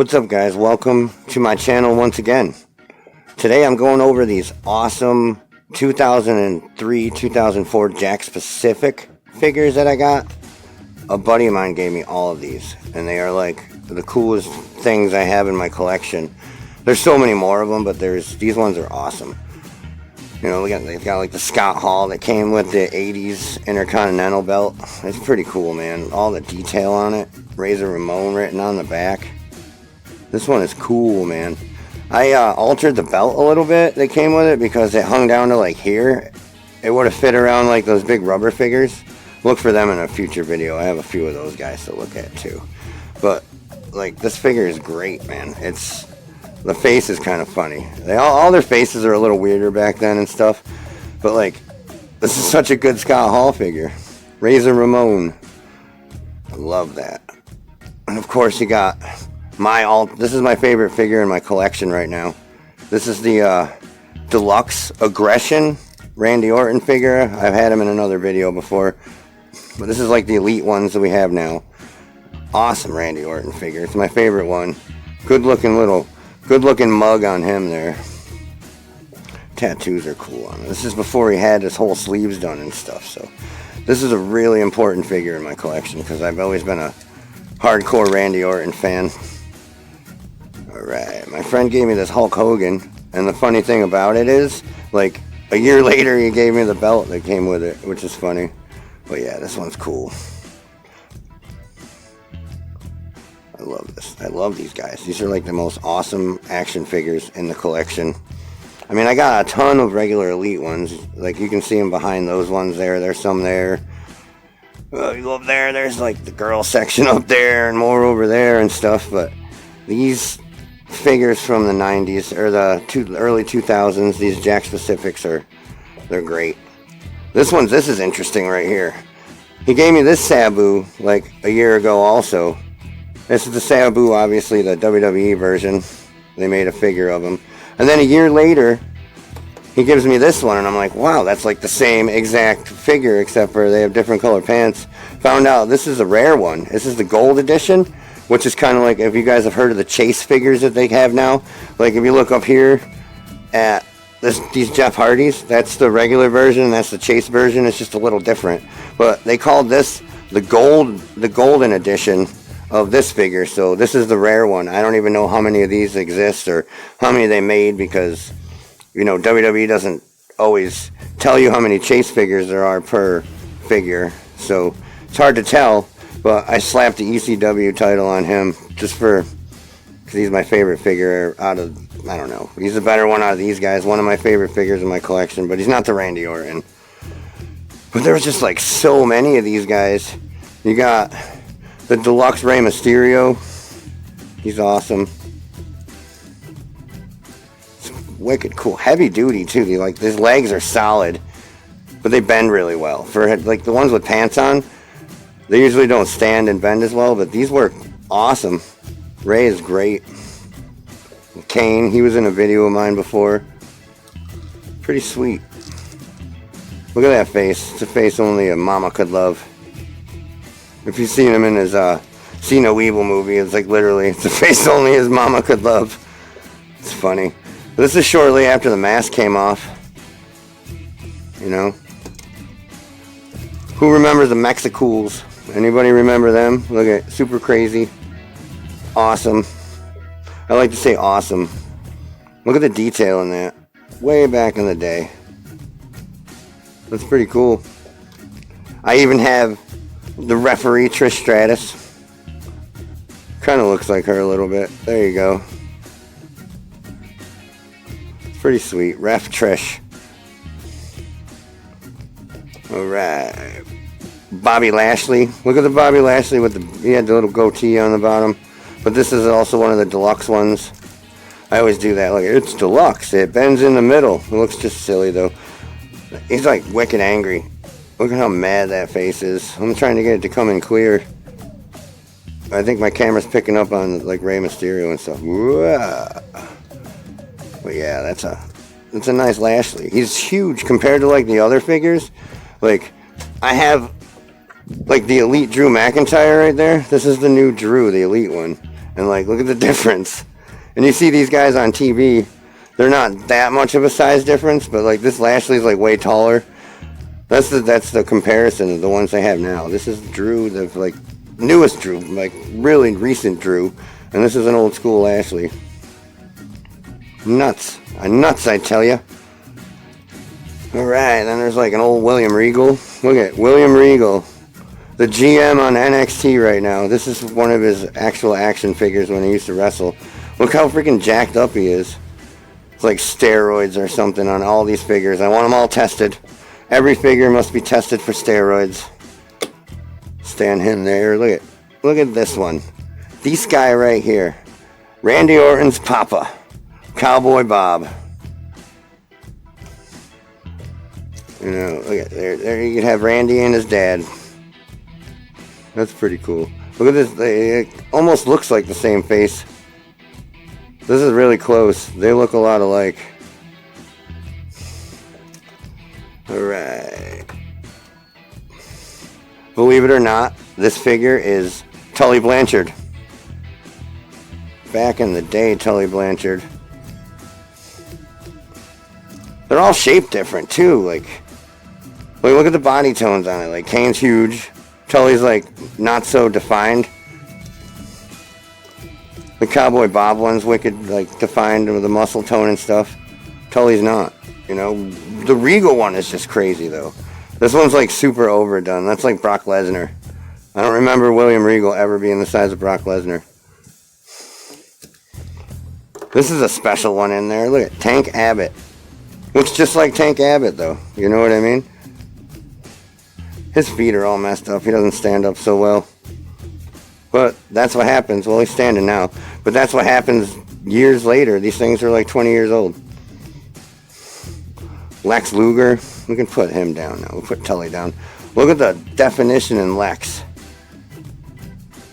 What's up, guys? Welcome to my channel once again. Today I'm going over these awesome 2003-2004 Jakks Pacific figures that I got. A buddy of mine gave me all of these, and they are like the coolest things I have in my collection. There's so many more of them, but these ones are awesome. You know, they've got like the Scott Hall that came with the 80s Intercontinental belt. It's pretty cool, man. All the detail on it. Razor Ramon written on the back. This one is cool, man. I altered the belt a little bit that came with it because it hung down to like here. It would have fit around like those big rubber figures. Look for them in a future video. I have a few of those guys to look at too. But like this figure is great, man. The face is kind of funny. All their faces are a little weirder back then and stuff. But like, this is such a good Scott Hall figure. Razor Ramon. I love that. And of course you got this is my favorite figure in my collection right now. This is the Deluxe Aggression Randy Orton figure. I've had him in another video before. But this is like the elite ones that we have now. Awesome Randy Orton figure. It's my favorite one. Good looking mug on him there. Tattoos are cool on him. This is before he had his whole sleeves done and stuff. So this is a really important figure in my collection because I've always been a hardcore Randy Orton fan. Alright, my friend gave me this Hulk Hogan, and the funny thing about it is, like, a year later he gave me the belt that came with it, which is funny. But yeah, this one's cool. I love this. I love these guys. These are like the most awesome action figures in the collection. I mean, I got a ton of regular elite ones. Like, you can see them behind those ones there. There's some there. You go up there, there's like the girl section up there and more over there and stuff. But these figures from the 90s or the early 2000s, these Jakks Pacifics they're great. This is interesting right here. He gave me this Sayabu like a year ago also. This is the Sayabu, obviously the WWE version. They made a figure of him. And then a year later, he gives me this one, and I'm like, wow, that's like the same exact figure, except for they have different color pants. Found out this is a rare one. This is the gold edition, which is kind of like, if you guys have heard of the Chase figures that they have now. Like, if you look up here at these Jeff Hardys, that's the regular version, and that's the Chase version. It's just a little different. But they called this the golden edition of this figure, so this is the rare one. I don't even know how many of these exist or how many they made because, you know, WWE doesn't always tell you how many Chase figures there are per figure, so it's hard to tell. But I slapped the ECW title on him just because he's my favorite figure out of, I don't know, he's the better one out of these guys. One of my favorite figures in my collection, but he's not the Randy Orton. But there was just like so many of these guys. You got the Deluxe Rey Mysterio. He's awesome. It's wicked cool. Heavy duty too. Like, his legs are solid, but they bend really well. For like the ones with pants on, they usually don't stand and bend as well, but these work awesome. Rey is great. Kane, he was in a video of mine before. Pretty sweet. Look at that face. It's a face only a mama could love. If you've seen him in his See No Evil movie, it's like literally, it's a face only his mama could love. It's funny. This is shortly after the mask came off. You know? Who remembers the Mexicools? Anybody remember them? Look at super crazy. Awesome. I like to say awesome. Look at the detail in that. Way back in the day. That's pretty cool. I even have the referee Trish Stratus. Kind of looks like her a little bit. There you go. It's pretty sweet. Ref Trish. Alright. Bobby Lashley. Look at the Bobby Lashley he had the little goatee on the bottom. But this is also one of the deluxe ones. I always do that. Like, it's deluxe. It bends in the middle. It looks just silly though. He's like wicked angry. Look at how mad that face is. I'm trying to get it to come in clear. I think my camera's picking up on like Rey Mysterio and stuff. Whoa. But yeah, that's a nice Lashley. He's huge compared to like the other figures. Like, I have like the Elite Drew McIntyre right there. This is the new Drew, the Elite one. And like, look at the difference. And you see these guys on TV, they're not that much of a size difference, but like this Lashley's like way taller. That's the comparison of the ones they have now. This is Drew, the like newest Drew, like really recent Drew, and this is an old school Lashley. Nuts, nuts, I tell you. All right, then there's like an old William Regal. Look at William Regal, the GM on NXT right now. This is one of his actual action figures when he used to wrestle. Look how freaking jacked up he is. It's like steroids or something on all these figures. I want them all tested. Every figure must be tested for steroids. Stand him there. Look at this one. This guy right here. Randy Orton's papa. Cowboy Bob. You know, look at there you can have Randy and his dad. That's pretty cool. Look at this. It almost looks like the same face. This is really close. They look a lot alike. Alright. Believe it or not, this figure is Tully Blanchard. Back in the day, Tully Blanchard. They're all shaped different too. Like look at the body tones on it. Like Kane's huge. Tully's like not so defined. The Cowboy Bob one's wicked, like defined with the muscle tone and stuff. Tully's not. You know, the Regal one is just crazy though. This one's like super overdone. That's like Brock Lesnar. I don't remember William Regal ever being the size of Brock Lesnar. This is a special one in there. Look at Tank Abbott. Looks just like Tank Abbott though. You know what I mean? His feet are all messed up. He doesn't stand up so well. But that's what happens. Well, he's standing now. But that's what happens years later. These things are like 20 years old. Lex Luger. We can put him down now. We'll put Tully down. Look at the definition in Lex.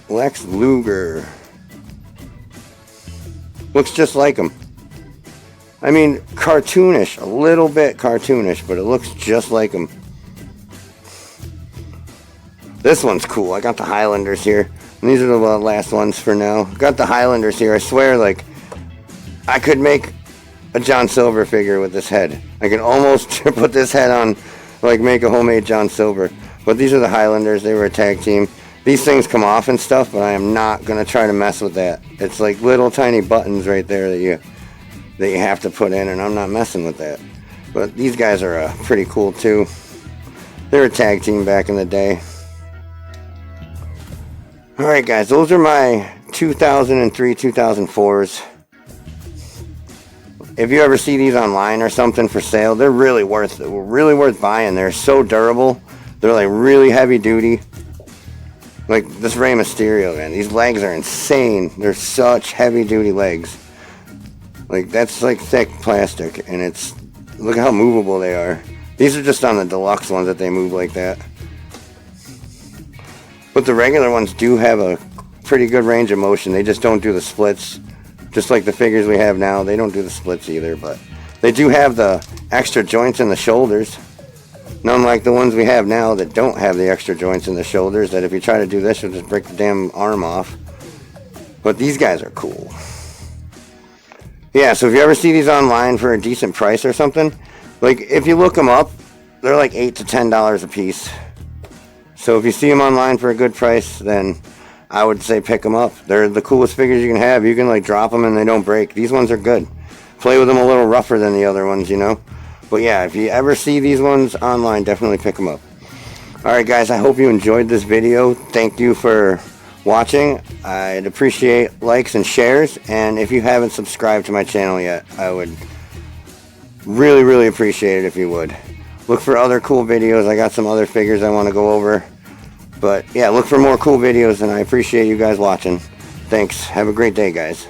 Lex Luger. Looks just like him. I mean, cartoonish. A little bit cartoonish, but it looks just like him. This one's cool. I got the Highlanders here. And these are the last ones for now. Got the Highlanders here. I swear, like, I could make a John Silver figure with this head. I can almost put this head on, like make a homemade John Silver. But these are the Highlanders. They were a tag team. These things come off and stuff, but I am not going to try to mess with that. It's like little tiny buttons right there that you have to put in, and I'm not messing with that. But these guys are pretty cool too. They were a tag team back in the day. Alright guys, those are my 2003, 2004s. If you ever see these online or something for sale, they're really worth buying. They're so durable. They're like really heavy duty. Like this Rey Mysterio, man. These legs are insane. They're such heavy duty legs. Like that's like thick plastic, and it's look at how movable they are. These are just on the deluxe ones that they move like that. But the regular ones do have a pretty good range of motion. They just don't do the splits. Just like the figures we have now, they don't do the splits either, but they do have the extra joints in the shoulders. None like the ones we have now that don't have the extra joints in the shoulders, that if you try to do this, you'll just break the damn arm off. But these guys are cool. Yeah, so if you ever see these online for a decent price or something, like if you look them up, they're like $8 to $10 a piece. So if you see them online for a good price, then I would say pick them up. They're the coolest figures you can have. You can like drop them and they don't break. These ones are good. Play with them a little rougher than the other ones, you know. But yeah, if you ever see these ones online, definitely pick them up. Alright guys, I hope you enjoyed this video. Thank you for watching. I'd appreciate likes and shares. And if you haven't subscribed to my channel yet, I would really appreciate it if you would. Look for other cool videos. I got some other figures I want to go over. But yeah, look for more cool videos, and I appreciate you guys watching. Thanks. Have a great day, guys.